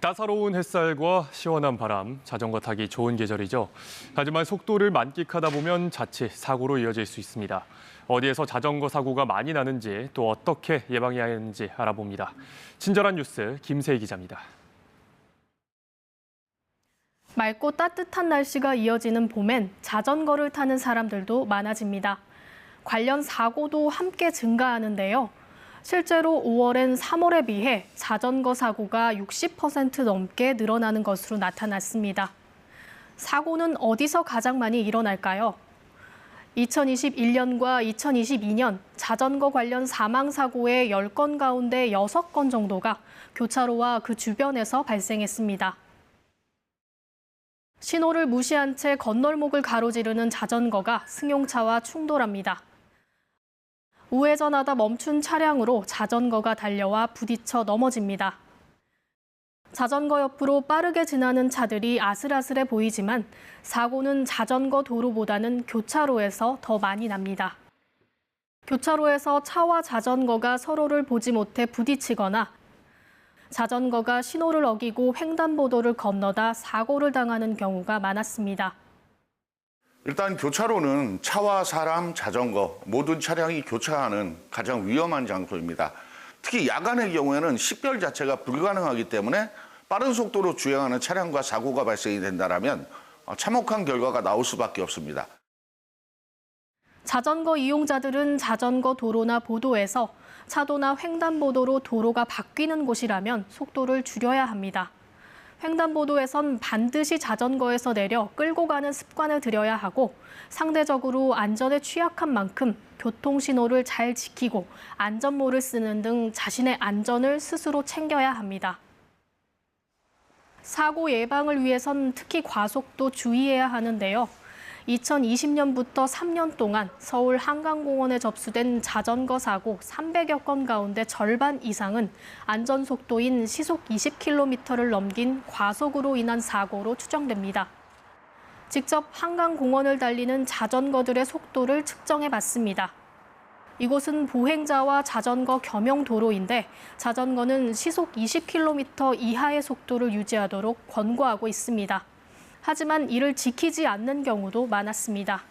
따사로운 햇살과 시원한 바람, 자전거 타기 좋은 계절이죠. 하지만 속도를 만끽하다 보면 자칫 사고로 이어질 수 있습니다. 어디에서 자전거 사고가 많이 나는지 또 어떻게 예방해야 하는지 알아봅니다. 친절한 뉴스 김세희 기자입니다. 맑고 따뜻한 날씨가 이어지는 봄엔 자전거를 타는 사람들도 많아집니다. 관련 사고도 함께 증가하는데요. 실제로 5월엔 3월에 비해 자전거 사고가 60% 넘게 늘어나는 것으로 나타났습니다. 사고는 어디서 가장 많이 일어날까요? 2021년과 2022년 자전거 관련 사망 사고의 10건 가운데 6건 정도가 교차로와 그 주변에서 발생했습니다. 신호를 무시한 채 건널목을 가로지르는 자전거가 승용차와 충돌합니다. 우회전하다 멈춘 차량으로 자전거가 달려와 부딪혀 넘어집니다. 자전거 옆으로 빠르게 지나는 차들이 아슬아슬해 보이지만 사고는 자전거 도로보다는 교차로에서 더 많이 납니다. 교차로에서 차와 자전거가 서로를 보지 못해 부딪히거나 자전거가 신호를 어기고 횡단보도를 건너다 사고를 당하는 경우가 많았습니다. 일단 교차로는 차와 사람, 자전거 모든 차량이 교차하는 가장 위험한 장소입니다. 특히 야간의 경우에는 식별 자체가 불가능하기 때문에 빠른 속도로 주행하는 차량과 사고가 발생이 된다면 참혹한 결과가 나올 수밖에 없습니다. 자전거 이용자들은 자전거 도로나 보도에서 차도나 횡단보도로 도로가 바뀌는 곳이라면 속도를 줄여야 합니다. 횡단보도에선 반드시 자전거에서 내려 끌고 가는 습관을 들여야 하고 상대적으로 안전에 취약한 만큼 교통신호를 잘 지키고 안전모를 쓰는 등 자신의 안전을 스스로 챙겨야 합니다. 사고 예방을 위해선 특히 과속도 주의해야 하는데요. 2020년부터 3년 동안 서울 한강공원에 접수된 자전거 사고 300여 건 가운데 절반 이상은 안전속도인 시속 20km를 넘긴 과속으로 인한 사고로 추정됩니다. 직접 한강공원을 달리는 자전거들의 속도를 측정해봤습니다. 이곳은 보행자와 자전거 겸용 도로인데 자전거는 시속 20km 이하의 속도를 유지하도록 권고하고 있습니다. 하지만 이를 지키지 않는 경우도 많았습니다.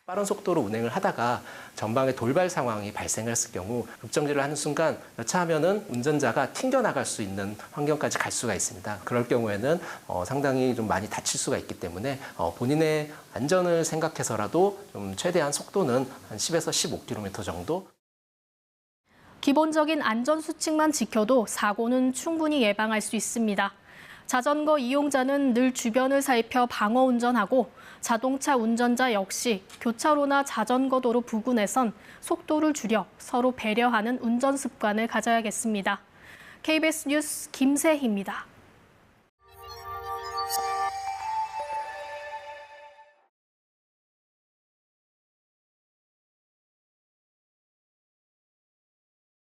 빠른 속도로 운행을 하다가 전방에 돌발 상황이 발생했을 경우 급정지를 하는 순간 여차하면은 운전자가 튕겨나갈 수 있는 환경까지 갈 수가 있습니다. 그럴 경우에는 상당히 좀 많이 다칠 수가 있기 때문에 본인의 안전을 생각해서라도 좀 최대한 속도는 한 10에서 15km 정도. 기본적인 안전 수칙만 지켜도 사고는 충분히 예방할 수 있습니다. 자전거 이용자는 늘 주변을 살펴 방어 운전하고 자동차 운전자 역시 교차로나 자전거 도로 부근에선 속도를 줄여 서로 배려하는 운전 습관을 가져야겠습니다. KBS 뉴스 김세희입니다.